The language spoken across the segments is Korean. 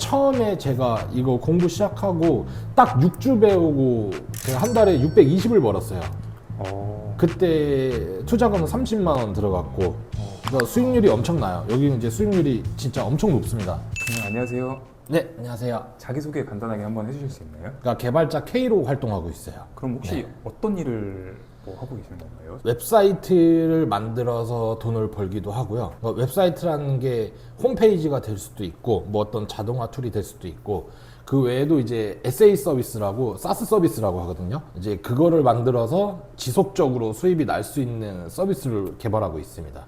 처음에 제가 이거 공부 시작하고 딱 6주 배우고 제가 한 달에 620을 벌었어요. 그때 투자금은 30만 원 들어갔고 그러니까 수익률이 엄청나요. 여기는 이제 수익률이 진짜 엄청 높습니다. 안녕하세요. 네, 안녕하세요. 자기소개 간단하게 한번 해주실 수 있나요? 그러니까 개발자 K로 활동하고 있어요. 그럼 혹시 네. 어떤 일을 하고 계시는 건가요? 웹사이트를 만들어서 돈을 벌기도 하고요. 웹사이트라는 게 홈페이지가 될 수도 있고 뭐 어떤 자동화 툴이 될 수도 있고 그 외에도 이제 SA 서비스라고 사스 서비스라고 하거든요. 이제 그거를 만들어서 지속적으로 수입이 날 수 있는 서비스를 개발하고 있습니다.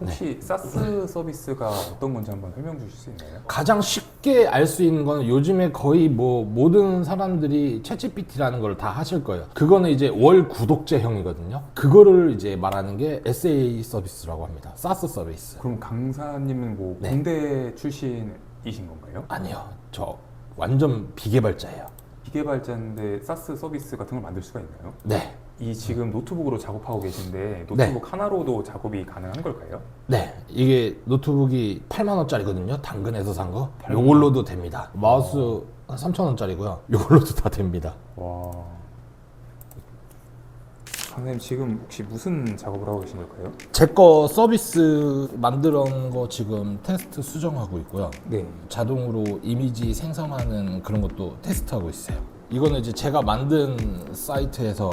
혹시 사스 서비스가 어떤 건지 한번 설명 주실 수 있나요? 가장 쉽게 알 수 있는 거는 요즘에 거의 뭐 모든 사람들이 챗GPT라는 걸 다 하실 거예요. 그거는 이제 월 구독제형이거든요. 그거를 이제 말하는 게 SA 서비스라고 합니다. 사스 서비스. 그럼 강사님은 뭐 네. 공대 출신이신 건가요? 아니요. 저 완전 비개발자예요. 비개발자인데 사스 서비스 같은 걸 만들 수가 있나요? 네. 이 지금 노트북으로 작업하고 계신데 노트북 하나로도 작업이 가능한 걸까요? 네. 이게 노트북이 8만 원짜리거든요. 당근에서 산 거. 요걸로도 됩니다. 마우스 3천 원짜리고요. 요걸로도 다 됩니다. 와. 강사님 지금 혹시 무슨 작업을 하고 계신 걸까요? 제 거 서비스 만들어 거 지금 테스트 수정하고 있고요. 네. 자동으로 이미지 생성하는 그런 것도 테스트하고 있어요. 이거는 이제 제가 만든 사이트에서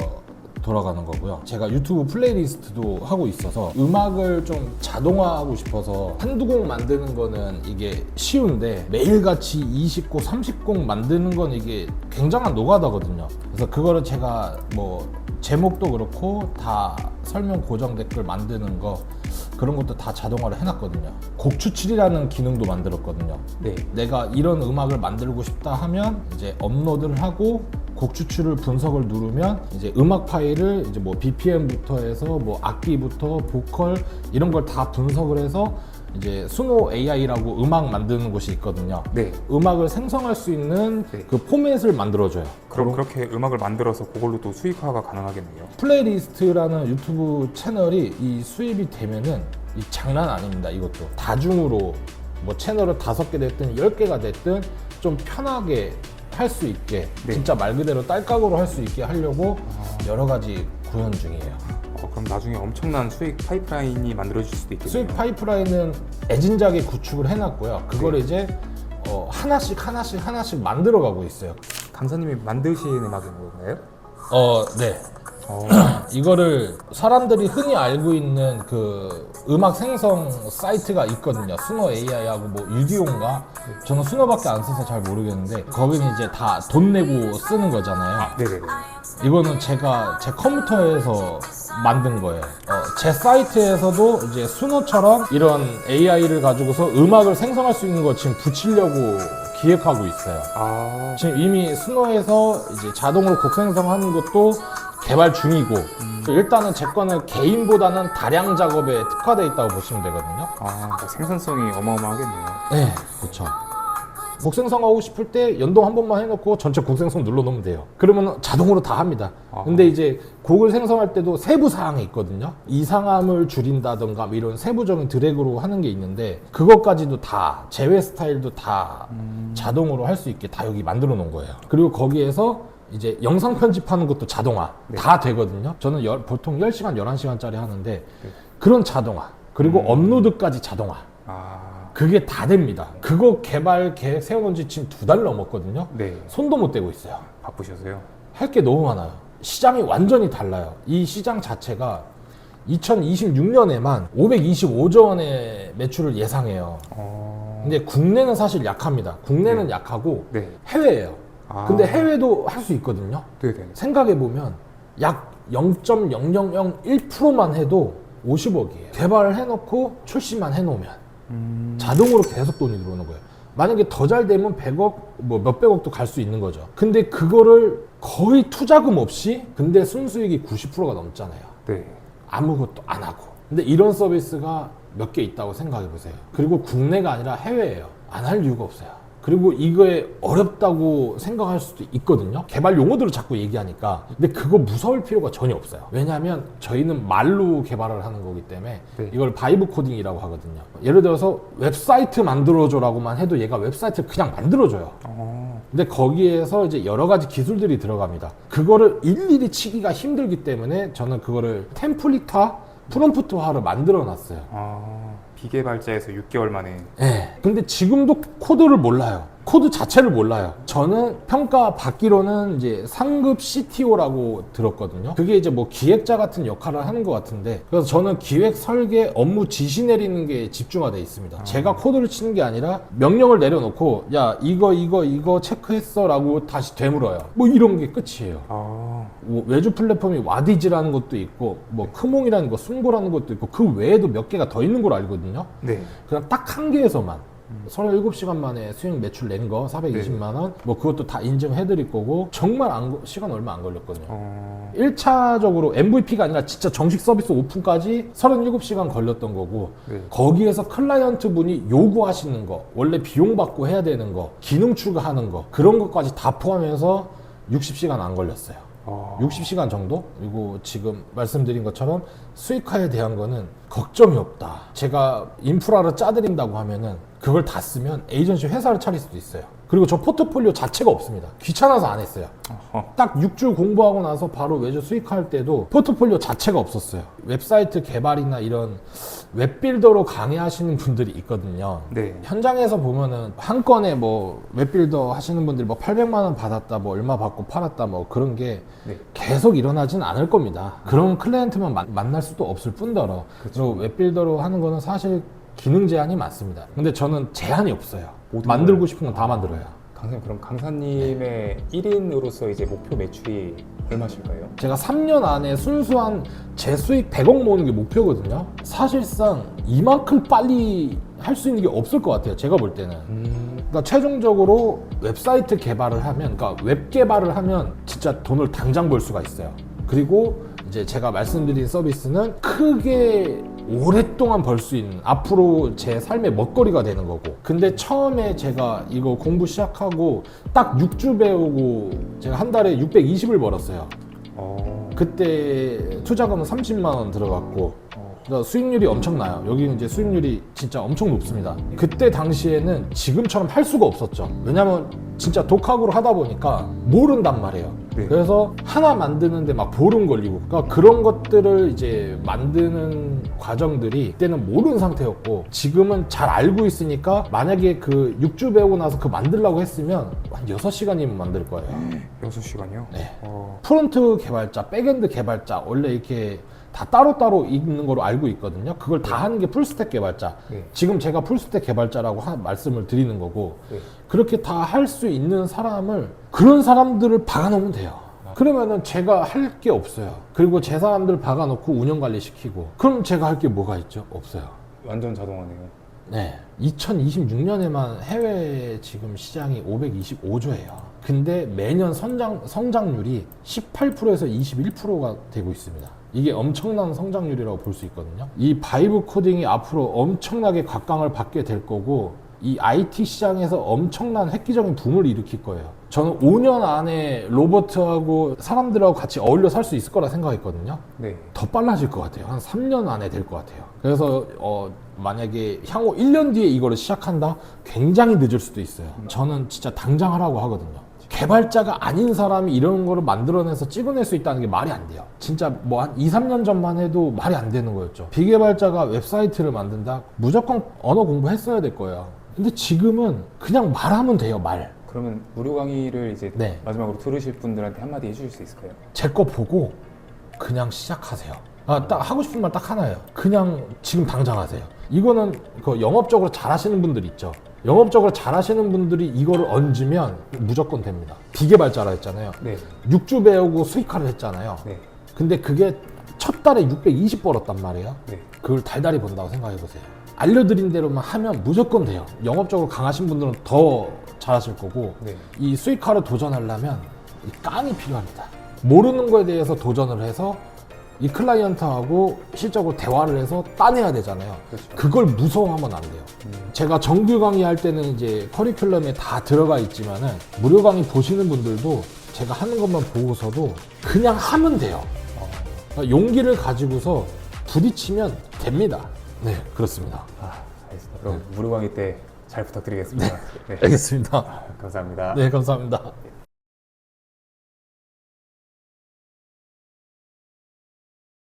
돌아가는 거고요. 제가 유튜브 플레이리스트도 하고 있어서 음악을 좀 자동화하고 싶어서 한두 곡 만드는 거는 이게 쉬운데 매일같이 20곡, 30곡 만드는 건 이게 굉장한 노가다거든요. 그래서 그거를 제가 뭐 제목도 그렇고 다 설명 고정 댓글 만드는 거 그런 것도 다 자동화를 해놨거든요. 곡 추출이라는 기능도 만들었거든요. 네. 내가 이런 음악을 만들고 싶다 하면 이제 업로드를 하고 곡 추출을 분석을 누르면 이제 음악 파일을 이제 뭐 BPM부터 해서 뭐 악기부터 보컬 이런 걸 다 분석을 해서 이제 수노 AI라고 음악 만드는 곳이 있거든요. 네. 음악을 생성할 수 있는 네. 그 포맷을 만들어줘요. 그럼 그렇게 음악을 만들어서 그걸로 또 수익화가 가능하겠네요. 플레이리스트라는 유튜브 채널이 이 수입이 되면은 이 장난 아닙니다. 이것도 다중으로 뭐 채널을 5개 됐든 10개가 됐든 좀 편하게 할 수 있게 네. 진짜 말 그대로 딸깍으로 할 수 있게 하려고 여러 가지 구현 중이에요. 그럼 나중에 엄청난 수익 파이프라인이 만들어질 수도 있겠네요. 수익 파이프라인은 애진작에 구축을 해놨고요. 그걸 이제 하나씩 만들어가고 있어요. 강사님이 만드신 음악인 건가요? 네. 이거를 사람들이 흔히 알고 있는 그 음악 생성 사이트가 있거든요. 수노 AI하고 뭐 유디온가? 저는 수노밖에 안 써서 잘 모르겠는데 거기는 이제 다 돈 내고 쓰는 거잖아요. 네네네. 이거는 제가 제 컴퓨터에서 만든 거예요. 제 사이트에서도 이제 수노처럼 이런 AI를 가지고서 음악을 생성할 수 있는 거 지금 붙이려고 기획하고 있어요. 지금 이미 수노에서 이제 자동으로 곡 생성하는 것도 개발 중이고 일단은 제 거는 개인보다는 다량 작업에 특화되어 있다고 보시면 되거든요. 생산성이 어마어마하겠네요. 네, 그렇죠. 곡 생성하고 싶을 때 연동 한 번만 해놓고 전체 곡 생성 눌러놓으면 돼요. 그러면 자동으로 다 합니다. 근데 이제 곡을 생성할 때도 세부 사항이 있거든요. 이상함을 줄인다던가 뭐 이런 세부적인 드래그로 하는 게 있는데 그것까지도 다 제외 스타일도 다 자동으로 할 수 있게 다 여기 만들어 놓은 거예요. 그리고 거기에서 이제 영상 편집하는 것도 자동화 다 되거든요. 저는 보통 10시간, 11시간짜리 하는데 그런 자동화 그리고 업로드까지 자동화 그게 다 됩니다. 그거 개발 계획 세워놓은 지 지금 2달 넘었거든요. 네. 손도 못 대고 있어요. 바쁘셔서요? 할 게 너무 많아요. 시장이 완전히 달라요. 이 시장 자체가 2026년에만 525조 원의 매출을 예상해요. 근데 국내는 사실 약합니다. 국내는 약하고 해외예요. 근데 해외도 할 수 있거든요. 네네. 생각해보면 약 0.0001%만 해도 50억이에요. 개발을 해놓고 출시만 해놓으면 자동으로 계속 돈이 들어오는 거예요. 만약에 더 잘 되면 100억, 뭐 몇백억도 갈 수 있는 거죠. 근데 그거를 거의 투자금 없이 근데 순수익이 90%가 넘잖아요. 네. 아무것도 안 하고. 근데 이런 서비스가 몇 개 있다고 생각해 보세요. 그리고 국내가 아니라 해외예요. 안 할 이유가 없어요. 그리고 이거에 어렵다고 생각할 수도 있거든요. 개발 용어들을 자꾸 얘기하니까. 근데 그거 무서울 필요가 전혀 없어요. 왜냐하면 저희는 말로 개발을 하는 거기 때문에 네. 이걸 바이브 코딩이라고 하거든요. 예를 들어서 웹사이트 만들어줘라고만 해도 얘가 웹사이트를 그냥 만들어줘요. 근데 거기에서 이제 여러 가지 기술들이 들어갑니다. 그거를 일일이 치기가 힘들기 때문에 저는 그거를 템플릿화, 프롬프트화를 만들어 놨어요. 비개발자에서 6개월 만에. 네. 근데 지금도 코드를 몰라요. 코드 자체를 몰라요. 저는 평가 받기로는 이제 상급 CTO라고 들었거든요. 그게 이제 뭐 기획자 같은 역할을 하는 것 같은데, 그래서 저는 기획, 설계, 업무 지시 내리는 게 집중화되어 있습니다. 제가 코드를 치는 게 아니라 명령을 내려놓고 야 이거 체크했어 라고 다시 되물어요. 뭐 이런 게 끝이에요. 뭐 외주 플랫폼이 와디즈라는 것도 있고 뭐 크몽이라는 거, 순고라는 것도 있고 그 외에도 몇 개가 더 있는 걸 알거든요. 네. 그냥 딱 한 개에서만 37시간 만에 수익 매출 낸 거 420만 원, 뭐 그것도 다 인증해 드릴 거고 정말 시간 얼마 안 걸렸거든요. 1차적으로 MVP가 아니라 진짜 정식 서비스 오픈까지 37시간 걸렸던 거고, 네. 거기에서 클라이언트 분이 요구하시는 거, 원래 비용 받고 해야 되는 거, 기능 추가하는 거, 그런 것까지 다 포함해서 60시간 안 걸렸어요. 60시간 정도? 그리고 지금 말씀드린 것처럼 수익화에 대한 거는 걱정이 없다. 제가 인프라를 짜드린다고 하면은 그걸 다 쓰면 에이전시 회사를 차릴 수도 있어요. 그리고 저 포트폴리오 자체가 없습니다. 귀찮아서 안 했어요. 딱 6주 공부하고 나서 바로 외주 수익화할 때도 포트폴리오 자체가 없었어요. 웹사이트 개발이나 이런 웹빌더로 강의하시는 분들이 있거든요. 네. 현장에서 보면은 한 건에 뭐 웹빌더 하시는 분들이 뭐 800만 원 받았다, 뭐 얼마 받고 팔았다, 뭐 그런 게 네. 계속 일어나진 않을 겁니다. 그런 클라이언트만 만날 수도 없을 뿐더러, 그리고 웹빌더로 하는 거는 사실 기능 제한이 많습니다. 근데 저는 제한이 없어요. 만들고 싶은 건 다 만들어요. 강사님, 그럼 강사님의 1인으로서 이제 목표 매출이 얼마실까요? 제가 3년 안에 순수한 제 수익 100억 모으는 게 목표거든요. 사실상 이만큼 빨리 할 수 있는 게 없을 것 같아요. 제가 볼 때는. 그러니까 최종적으로 웹사이트 개발을 하면, 그러니까 웹 개발을 하면 진짜 돈을 당장 벌 수가 있어요. 그리고 이제 제가 말씀드린 서비스는 크게 오랫동안 벌 수 있는, 앞으로 제 삶의 먹거리가 되는 거고. 근데 처음에 제가 이거 공부 시작하고 딱 6주 배우고 제가 한 달에 620을 벌었어요. 그때 투자금은 30만 원 들어갔고, 그러니까 수익률이 엄청나요. 여기는 이제 수익률이 진짜 엄청 높습니다. 그때 당시에는 지금처럼 할 수가 없었죠. 왜냐면 진짜 독학으로 하다 보니까 모른단 말이에요. 네. 그래서 하나 만드는데 막 보름 걸리고, 그러니까 그런 것들을 이제 만드는 과정들이 그때는 모르는 상태였고, 지금은 잘 알고 있으니까 만약에 그 6주 배우고 나서 그 만들려고 했으면 한 6시간이면 만들 거예요. 6시간이요? 네. 프론트 개발자, 백엔드 개발자, 원래 이렇게 다 따로따로 있는 걸로 알고 있거든요. 그걸 다 하는 게 풀스택 개발자. 네. 지금 제가 풀스택 개발자라고 말씀을 드리는 거고, 네. 그렇게 다 할 수 있는 사람을, 그런 사람들을 박아놓으면 돼요. 그러면은 제가 할 게 없어요. 그리고 제 사람들 박아놓고 운영관리 시키고, 그럼 제가 할 게 뭐가 있죠? 없어요. 완전 자동화네요. 네. 2026년에만 해외 지금 시장이 525조예요. 근데 매년 성장률이 18%에서 21%가 되고 있습니다. 이게 엄청난 성장률이라고 볼 수 있거든요. 이 바이브 코딩이 앞으로 엄청나게 각광을 받게 될 거고, 이 IT 시장에서 엄청난 획기적인 붐을 일으킬 거예요. 저는 5년 안에 로봇하고 사람들하고 같이 어울려 살 수 있을 거라 생각했거든요. 네. 더 빨라질 것 같아요. 한 3년 안에 될 것 같아요. 그래서 만약에 향후 1년 뒤에 이거를 시작한다? 굉장히 늦을 수도 있어요. 저는 진짜 당장 하라고 하거든요. 개발자가 아닌 사람이 이런 거를 만들어내서 찍어낼 수 있다는 게 말이 안 돼요. 진짜 뭐 한 2, 3년 전만 해도 말이 안 되는 거였죠. 비개발자가 웹사이트를 만든다? 무조건 언어 공부했어야 될 거예요. 근데 지금은 그냥 말하면 돼요, 말. 그러면 무료 강의를 이제 네. 마지막으로 들으실 분들한테 한마디 해주실 수 있을까요? 제 거 보고 그냥 시작하세요. 딱 하고 싶은 말 딱 하나예요. 그냥 지금 당장 하세요. 이거는 그 영업적으로 잘하시는 분들 있죠. 영업적으로 잘하시는 분들이 이거를 얹으면 무조건 됩니다. 비개발자라 했잖아요. 네. 6주 배우고 수익화를 했잖아요. 네. 근데 그게 첫 달에 620 벌었단 말이에요. 네. 그걸 달달이 번다고 생각해 보세요. 알려드린 대로만 하면 무조건 돼요. 영업적으로 강하신 분들은 더 잘하실 거고, 네. 이 수익화를 도전하려면 이 깡이 필요합니다. 모르는 거에 대해서 도전을 해서 이 클라이언트하고 실적으로 대화를 해서 따내야 되잖아요. 그렇죠. 그걸 무서워하면 안 돼요. 제가 정규 강의할 때는 이제 커리큘럼에 다 들어가 있지만은 무료 강의 보시는 분들도 제가 하는 것만 보고서도 그냥 하면 돼요. 그러니까 용기를 가지고서 부딪히면 됩니다. 네, 그렇습니다. 알겠습니다. 그럼 무료 강의 때 잘 부탁드리겠습니다. 네. 알겠습니다. 감사합니다. 네, 감사합니다.